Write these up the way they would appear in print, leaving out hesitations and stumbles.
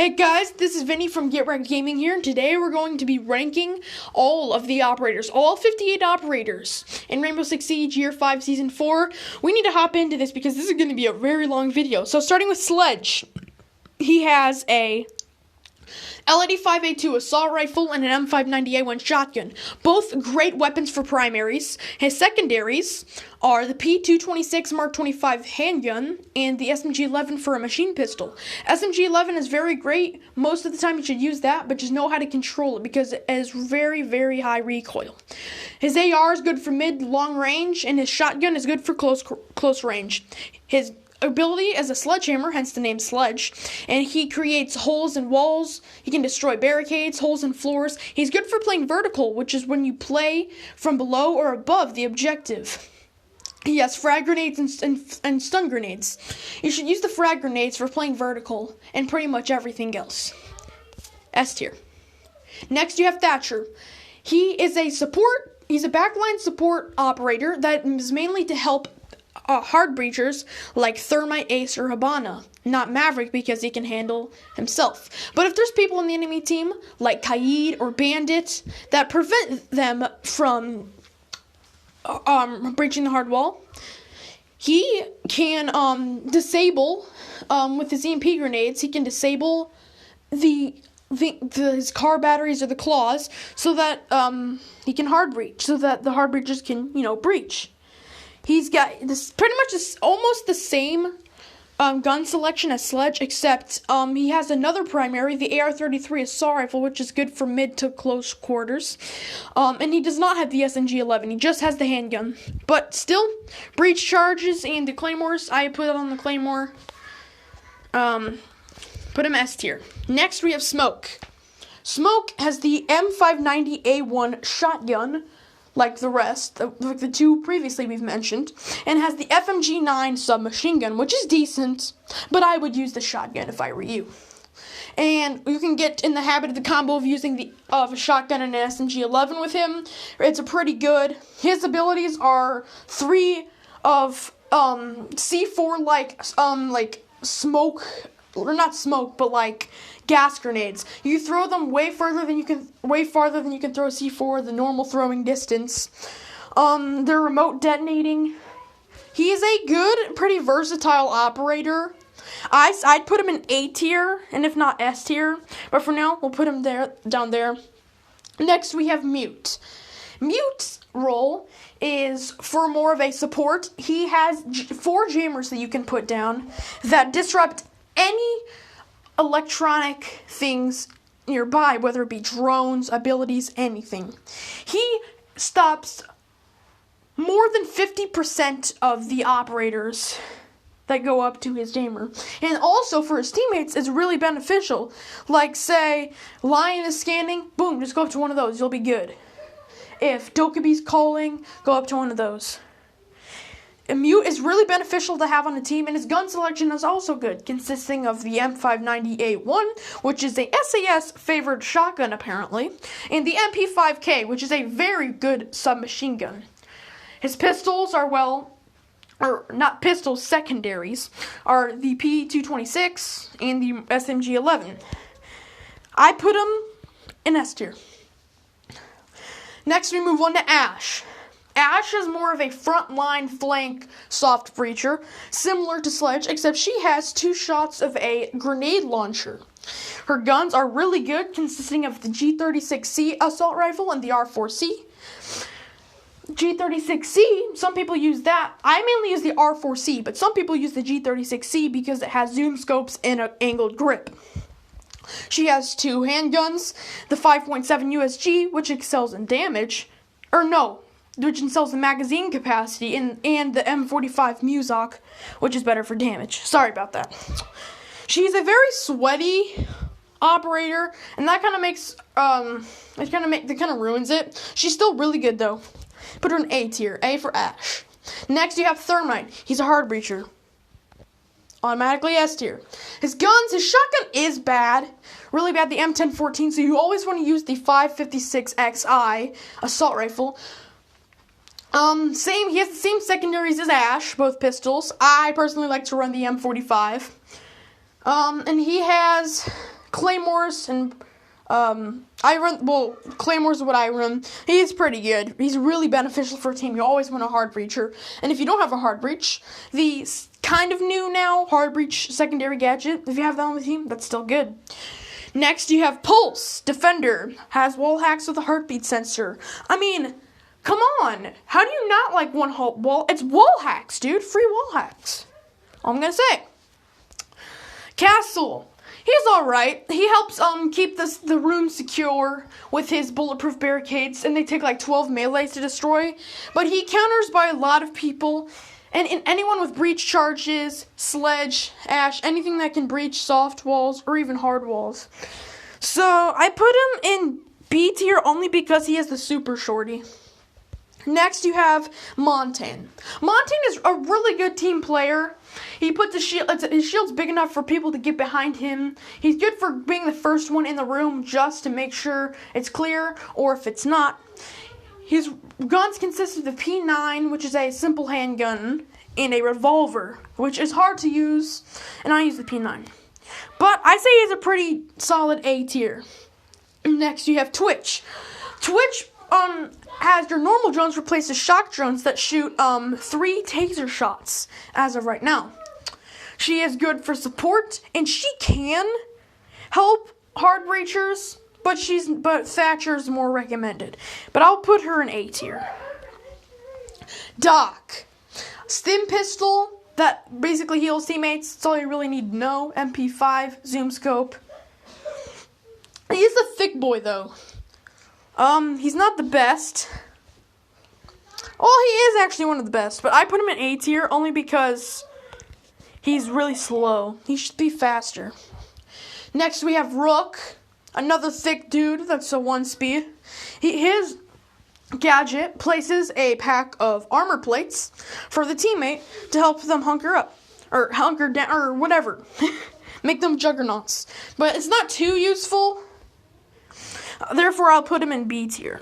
Hey guys, this is Vinny from Rekt Gaming here, and today we're going to be ranking all of the operators, all 58 operators in Rainbow Six Siege Year 5 Season 4. We need to hop into this because this is going to be a very long video. So starting with Sledge, he has a L85A2 assault rifle and an M590A1 shotgun. Both great weapons for primaries. His secondaries are the P226 Mark 25 handgun and the SMG-11 for a machine pistol. SMG-11 is very great. Most of the time you should use that, but just know how to control it because it has very, very high recoil. His AR is good for mid, long range, and his shotgun is good for close range. His ability as a sledgehammer, hence the name Sledge, and he creates holes in walls. He can destroy barricades, holes in floors. He's good for playing vertical, which is when you play from below or above the objective. He has frag grenades and stun grenades. You should use the frag grenades for playing vertical and pretty much everything else. S tier. Next you have Thatcher. He is a support. He's a backline support operator that is mainly to help hard breachers like Thermite, Ace, or Habana. Not Maverick because he can handle himself. But if there's people on the enemy team like Kaid or Bandit that prevent them from breaching the hard wall, he can disable with his EMP grenades. He can disable his car batteries or the claws so that he can hard breach, so that the hard breachers can breach. He's got this pretty much almost the same gun selection as Sledge, except he has another primary, the AR-33 assault rifle, which is good for mid to close quarters. And he does not have the SMG-11. He just has the handgun. But still, breach charges and the claymores, I put it on the claymore. Put him S tier. Next, we have Smoke. Smoke has the M590A1 shotgun, like the rest, like the two previously we've mentioned, and has the FMG-9 submachine gun, which is decent, but I would use the shotgun if I were you. And you can get in the habit of the combo of using a shotgun and an SMG-11 with him. It's a pretty good. His abilities are 3 of C4 like smoke, or not smoke, but like gas grenades. You throw them way farther than you can throw a C4, the normal throwing distance. They're remote detonating. He is a good, pretty versatile operator. I'd put him in A tier, and if not S tier, but for now we'll put him down there. Next we have Mute. Mute's role is for more of a support. He has 4 jammers that you can put down that disrupt any electronic things nearby, whether it be drones, abilities, anything. He stops more than 50% of the operators that go up to his jammer. And also for his teammates, it's really beneficial. Like, say, Lion is scanning, boom, just go up to one of those, you'll be good. If Dokubi's calling, go up to one of those. Mute is really beneficial to have on a team, and his gun selection is also good, consisting of the M590A1, which is a SAS favored shotgun apparently, and the MP5K, which is a very good submachine gun. His pistols are secondaries are the P226 and the SMG-11. I put him in S tier. Next we move on to Ash. Ash is more of a frontline flank soft breacher, similar to Sledge, except she has 2 shots of a grenade launcher. Her guns are really good, consisting of the G36C assault rifle and the R4C. G36C, some people use that. I mainly use the R4C, but some people use the G36C because it has zoom scopes and an angled grip. She has 2 handguns, the 5.7 USG, which excels in damage, which excels in magazine capacity, and the M45 Muzak, which is better for damage. Sorry about that. She's a very sweaty operator, and that kind of makes, that kind of ruins it. She's still really good, though. Put her in A tier. A for Ash. Next, you have Thermite. He's a hard breacher. Automatically S tier. His shotgun is bad. Really bad, the M1014, so you always want to use the 5.56XI assault rifle. He has the same secondaries as Ash, both pistols. I personally like to run the M45. And he has claymores and claymores are what I run. He's pretty good. He's really beneficial for a team. You always want a hard breacher. And if you don't have a hard breach, the kind of new now hard breach secondary gadget, if you have that on the team, that's still good. Next, you have Pulse Defender. Has wall hacks with a heartbeat sensor. I mean, come on. How do you not like one wall? It's wall hacks, dude. Free wall hacks. All I'm gonna say. Castle. He's alright. He helps keep the room secure with his bulletproof barricades, and they take like 12 melees to destroy. But he counters by a lot of people, and anyone with breach charges, sledge, ash, anything that can breach soft walls or even hard walls. So I put him in B tier only because he has the super shorty. Next, you have Montagne. Montagne is a really good team player. He puts his shield's big enough for people to get behind him. He's good for being the first one in the room just to make sure it's clear, or if it's not. His guns consist of the P9, which is a simple handgun, and a revolver, which is hard to use, and I use the P9. But I say he's a pretty solid A tier. Next, you have Twitch. Twitch has your normal drones replace the shock drones that shoot 3 taser shots as of right now. She is good for support, and she can help hard breachers, but Thatcher's more recommended. But I'll put her in A tier. Doc. Stim pistol that basically heals teammates. That's all you really need to know. MP5, zoom scope. He's a thick boy though. He's not the best. Well, he is actually one of the best, but I put him in A tier only because he's really slow. He should be faster. Next, we have Rook, another thick dude that's a 1 speed. His gadget places a pack of armor plates for the teammate to help them hunker up, or hunker down, or whatever. Make them juggernauts. But it's not too useful. Therefore, I'll put him in B tier.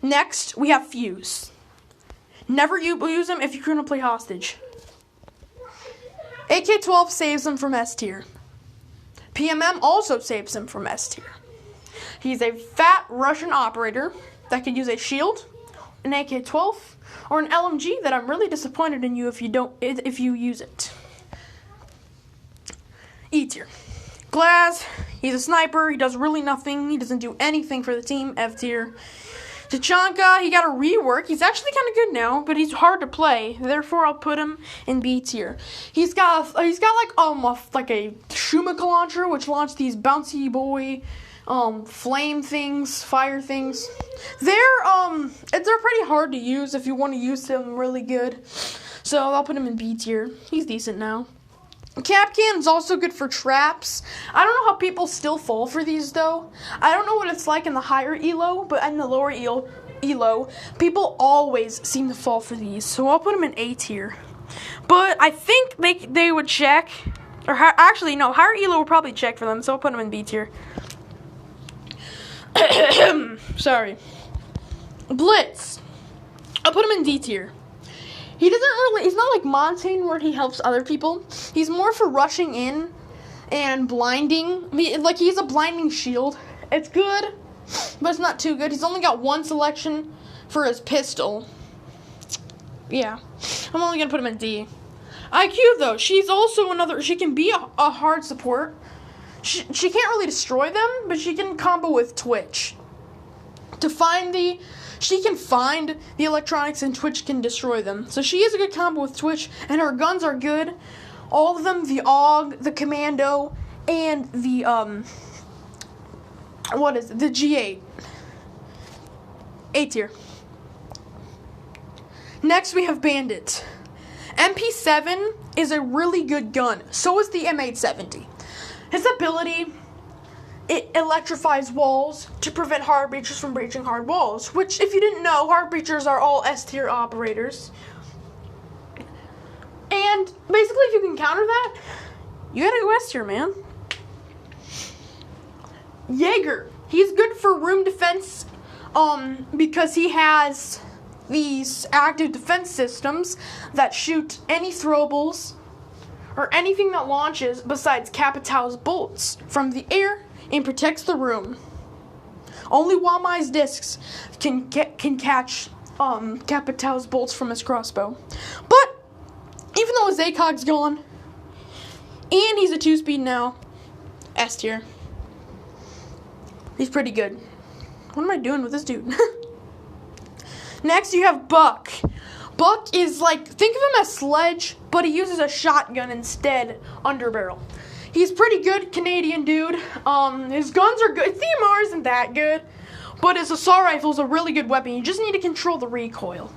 Next, we have Fuse. Never use him if you're going to play hostage. AK-12 saves him from S tier. PMM also saves him from S tier. He's a fat Russian operator that could use a shield, an AK-12, or an LMG that I'm really disappointed in you if you use it. E tier. Glass, he's a sniper, he does really nothing, he doesn't do anything for the team, F tier. Tachanka, he got a rework, he's actually kind of good now, but he's hard to play, therefore I'll put him in B tier. He's got like a Shumaka launcher, which launched these bouncy boy, flame things, fire things. They're pretty hard to use if you want to use them really good, so I'll put him in B tier. He's decent now. Capcan is also good for traps. I don't know how people still fall for these, though. I don't know what it's like in the higher elo, but in the lower elo, people always seem to fall for these. So I'll put them in A tier. But I think they would check. Actually, no, higher elo would probably check for them, so I'll put them in B tier. Sorry. Blitz. I'll put him in D tier. He's not like Montagne where he helps other people. He's more for rushing in and blinding. He's a blinding shield. It's good, but it's not too good. He's only got 1 selection for his pistol. Yeah, I'm only going to put him in D. IQ, though, she's also she can be a hard support. She can't really destroy them, but she can combo with Twitch. She can find the electronics and Twitch can destroy them. So she is a good combo with Twitch, and her guns are good. All of them, the AUG, the Commando, and the, the G8. A tier. Next, we have Bandit. MP7 is a really good gun. So is the M870. His ability... it electrifies walls to prevent hard breachers from breaching hard walls, which, if you didn't know, hard breachers are all S-tier operators. And basically, if you can counter that, you gotta go S-tier, man. Jaeger. He's good for room defense because he has these active defense systems that shoot any throwables or anything that launches besides Capitão's bolts from the air and protects the room. Only Wamai's discs can catch Capitão's bolts from his crossbow. But even though his ACOG's gone, and he's a 2-speed now, S tier. He's pretty good. What am I doing with this dude? Next, you have Buck. Buck is like, think of him as Sledge, but he uses a shotgun instead, underbarrel. He's pretty good Canadian dude. His guns are good. TMR isn't that good, but his assault rifle is a really good weapon. You just need to control the recoil.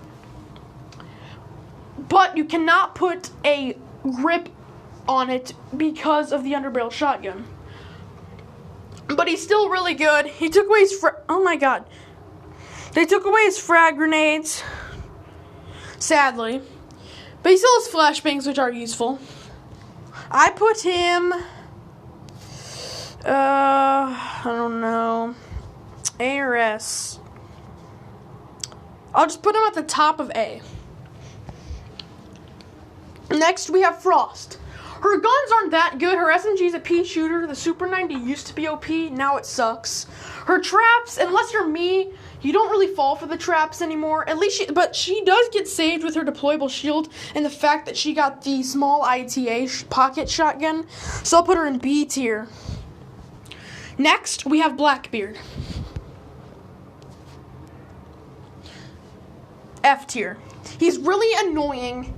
But you cannot put a grip on it because of the underbarrel shotgun. But he's still really good. He took away his oh my god. They took away his frag grenades, sadly. But he still has flashbangs, which are useful. I put him, I don't know, A or S. I'll just put him at the top of A. Next, we have Frost. Her guns aren't that good. Her SMG's a pea shooter. The Super 90 used to be OP. Now it sucks. Her traps, unless you're me, you don't really fall for the traps anymore. At least but she does get saved with her deployable shield and the fact that she got the small ITA pocket shotgun. So I'll put her in B tier. Next, we have Blackbeard. F tier. He's really annoying.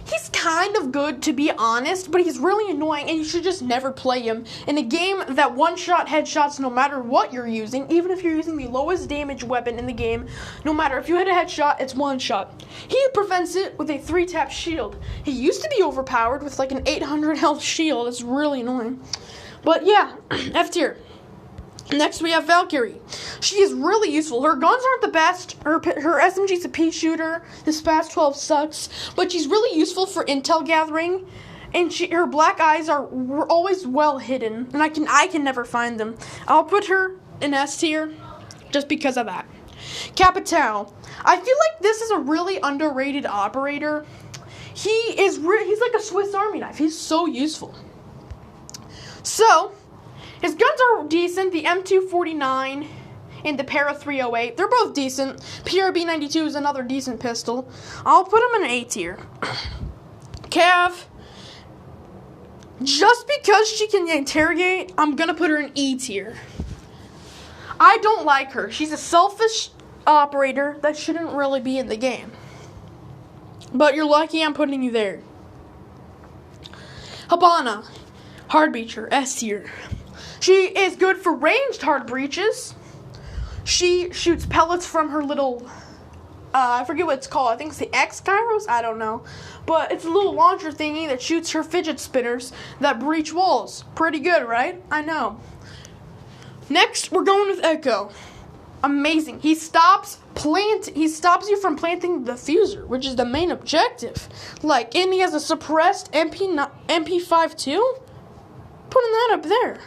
He's kind of good, to be honest, but he's really annoying, and you should just never play him in a game that one-shot headshots no matter what you're using, even if you're using the lowest damage weapon in the game. No matter if you hit a headshot, it's one shot. He prevents it with a 3-tap shield. He used to be overpowered with like an 800 health shield. It's really annoying. But yeah, F tier. Next, we have Valkyrie. She is really useful. Her guns aren't the best. Her SMG's a pea shooter. This Fast 12 sucks. But she's really useful for intel gathering. And her black eyes are always well hidden. And I can never find them. I'll put her in S tier just because of that. Capitão. I feel like this is a really underrated operator. He's like a Swiss Army knife. He's so useful. So, his guns are decent, the M249 and the Para 308. They're both decent. PRB-92 is another decent pistol. I'll put him in an A tier. Cav, just because she can interrogate, I'm going to put her in E tier. I don't like her. She's a selfish operator that shouldn't really be in the game. But you're lucky I'm putting you there. Habana, hard breacher, S tier. She is good for ranged hard breaches. She shoots pellets from her little, I forget what it's called. I think it's the X gyros. I don't know. But it's a little launcher thingy that shoots her fidget spinners that breach walls. Pretty good, right? I know. Next, we're going with Echo. Amazing. He stops you from planting the diffuser, which is the main objective. And he has a suppressed MP5 too? Putting that up there.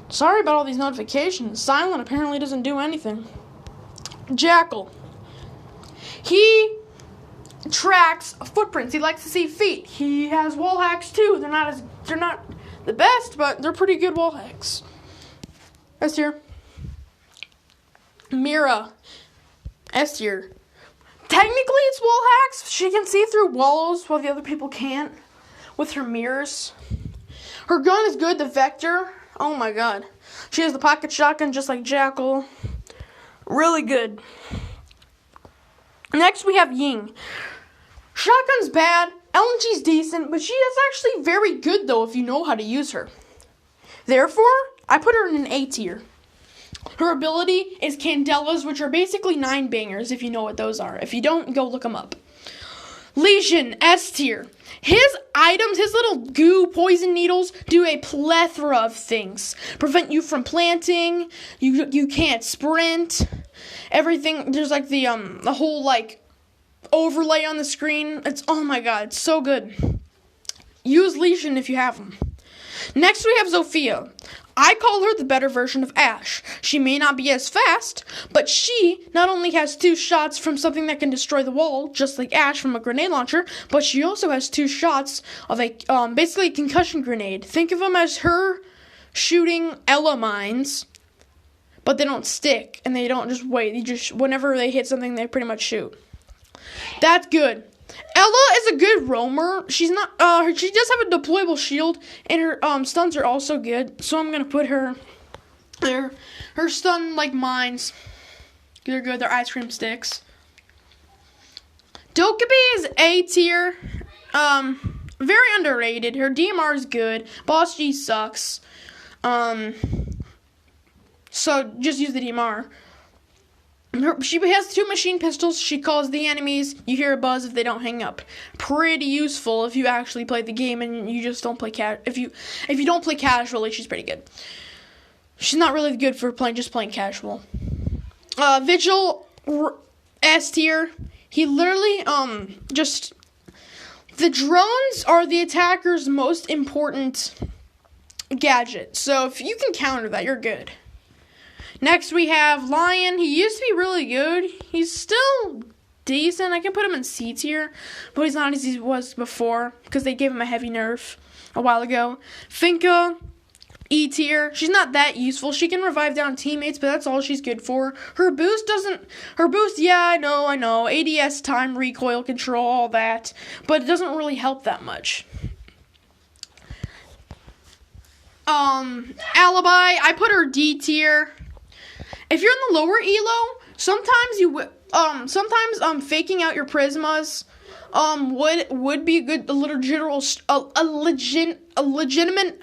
Sorry about all these notifications. Silent apparently doesn't do anything. Jackal. He tracks footprints. He likes to see feet. He has wall hacks too. They're not the best, but they're pretty good wall hacks. S tier. Mira. S tier. Technically it's wall hacks. She can see through walls while the other people can't with her mirrors. Her gun is good, the Vector. Oh my god. She has the pocket shotgun just like Jackal. Really good. Next we have Ying. Shotgun's bad. LMG's decent, but she is actually very good though if you know how to use her. Therefore, I put her in an A tier. Her ability is Candelas, which are basically 9 bangers if you know what those are. If you don't, go look them up. Lesion, S tier. His items, his little goo poison needles, do a plethora of things. Prevent you from planting. You can't sprint. Everything. There's the whole overlay on the screen. Oh my god, it's so good. Use Lesion if you have them. Next, we have Zofia. I call her the better version of Ash. She may not be as fast, but she not only has 2 shots from something that can destroy the wall, just like Ash from a grenade launcher, but she also has 2 shots of a, basically a concussion grenade. Think of them as her shooting Ella mines, but they don't stick, and they don't just wait. They just, whenever they hit something, they pretty much shoot. That's good. Ella is a good roamer. She's not, she does have a deployable shield, and her, stuns are also good. So I'm gonna put her stun, like, mines. They're good. They're ice cream sticks. Dokkaebi is A tier. Very underrated. Her DMR is good. Boss G sucks. So just use the DMR. She has 2 machine pistols. She calls the enemies. You hear a buzz if they don't hang up. Pretty useful if you actually play the game and you just don't play if you don't play casually. She's pretty good. She's not really good for just playing casual. Vigil S tier. He literally just, the drones are the attacker's most important gadget. So if you can counter that, you're good. Next, we have Lion. He used to be really good. He's still decent. I can put him in C tier, but he's not as he was before because they gave him a heavy nerf a while ago. Finka, E tier. She's not that useful. She can revive down teammates, but that's all she's good for. Her boost, yeah, I know. ADS time, recoil control, all that, but it doesn't really help that much. Alibi, I put her D tier. If you're in the lower elo, sometimes faking out your prismas would be a legitimate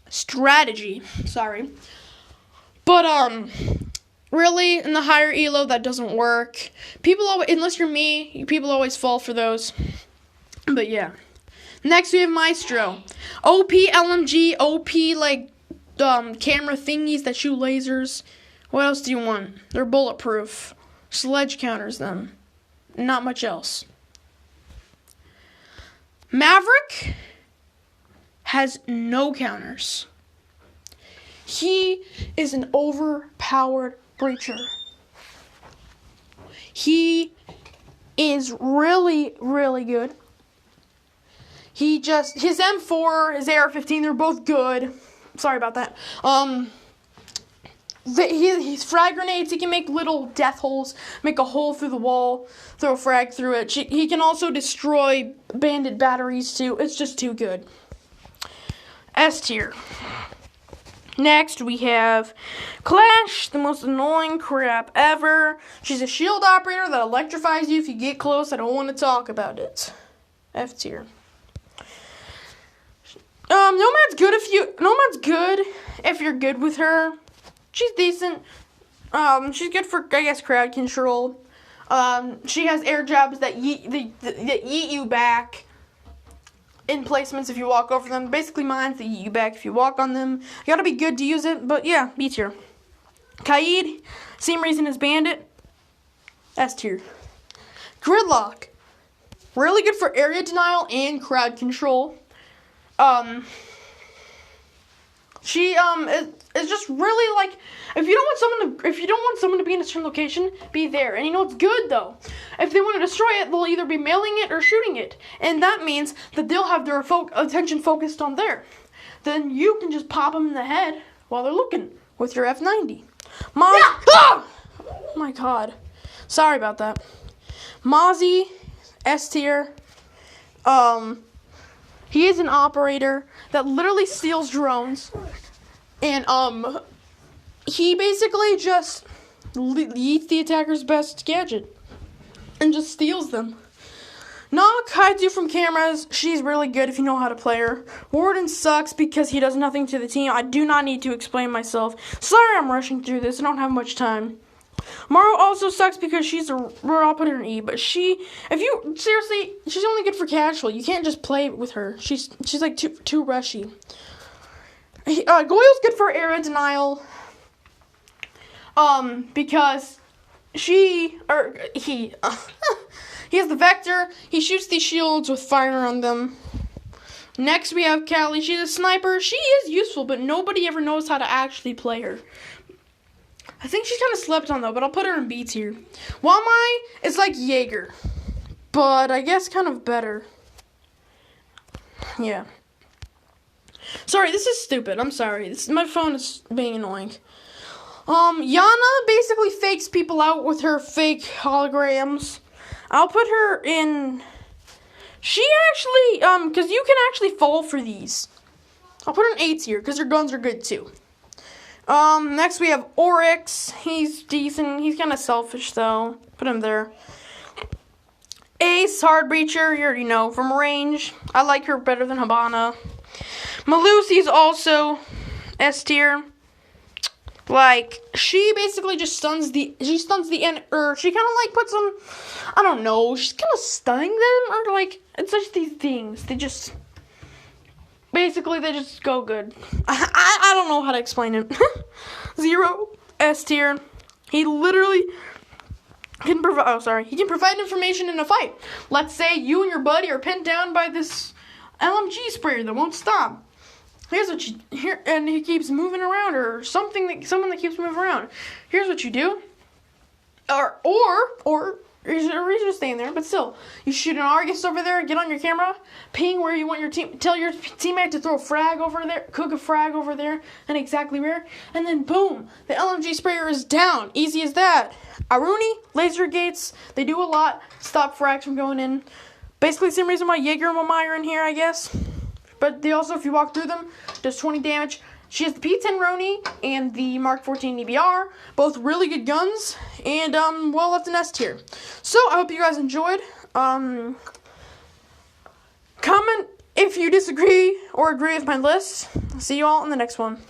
strategy. Sorry. But really in the higher elo that doesn't work. Unless you're me, people always fall for those. But yeah. Next we have Maestro. OP LMG, OP like camera thingies that shoot lasers. What else do you want? They're bulletproof. Sledge counters them. Not much else. Maverick has no counters. He is an overpowered breacher. He is really, really good. His M4, his AR-15, they're both good. Sorry about that. He's frag grenades. He can make little death holes, make a hole through the wall, throw a frag through it. He can also destroy bandit batteries too. It's just too good. S tier. Next we have Clash, the most annoying crap ever. She's a shield operator that electrifies you if you get close. I don't want to talk about it. F tier. Nomad's good if you're good with her. She's decent. She's good for, I guess, crowd control. She has air jabs that yeet you back in placements if you walk over them. Basically mines that yeet you back if you walk on them. You gotta be good to use it, but yeah, B tier. Kaid, same reason as Bandit. S tier. Gridlock, really good for area denial and crowd control. She is just really like, if you don't want someone to be in a certain location, be there. And you know what's good though? If they want to destroy it, they'll either be mailing it or shooting it, and that means that they'll have their attention focused on there. Then you can just pop them in the head while they're looking with your F90. Oh my god, sorry about that. Mozzie, S tier. He is an operator that literally steals drones, and he basically just eats the attacker's best gadget and just steals them. Knock hides you from cameras. She's really good if you know how to play her. Warden sucks because he does nothing to the team. I do not need to explain myself. Sorry I'm rushing through this. I don't have much time. Maru also sucks because I'll put her in E, but she's only good for casual. You can't just play with her. She's like too rushy. Goyle's good for area denial. Because he has the vector. He shoots these shields with fire on them. Next, we have Callie. She's a sniper. She is useful, but nobody ever knows how to actually play her. I think she's kind of slept on, though, but I'll put her in B tier. Wamai is like Jaeger, but I guess kind of better. Yeah. Sorry, this is stupid. I'm sorry. My phone is being annoying. Yana basically fakes people out with her fake holograms. I'll put her in... She actually, because you can actually fall for these. I'll put her in A tier, because her guns are good, too. Next we have Oryx. He's decent. He's kind of selfish, though. Put him there. Ace, Hard Breacher, you already know, from range. I like her better than Habana. Malusi's also S tier. Like, she basically just stuns the end, or she kind of like puts them, I don't know, she's kind of stunning them, or like, it's just these things. They just go good. I don't know how to explain it. Zero, S tier. He literally can provide information in a fight. Let's say you and your buddy are pinned down by this LMG sprayer that won't stop. Here's what and he keeps moving around, or someone that keeps moving around. Here's what you do. Or he's just staying there, but still, you shoot an Argus over there, get on your camera, ping where you want your team, tell your teammate to throw a frag over there, cook a frag over there, and exactly where, and then boom, the LMG sprayer is down. Easy as that. Aruni, laser gates, they do a lot, stop frags from going in. Basically the same reason why Jaeger and Wamai are in here, I guess. But they also, if you walk through them, does 20 damage. She has the P10 Roni and the Mark 14 EBR, both really good guns, and well left in S tier. So I hope you guys enjoyed. Comment if you disagree or agree with my list. See you all in the next one.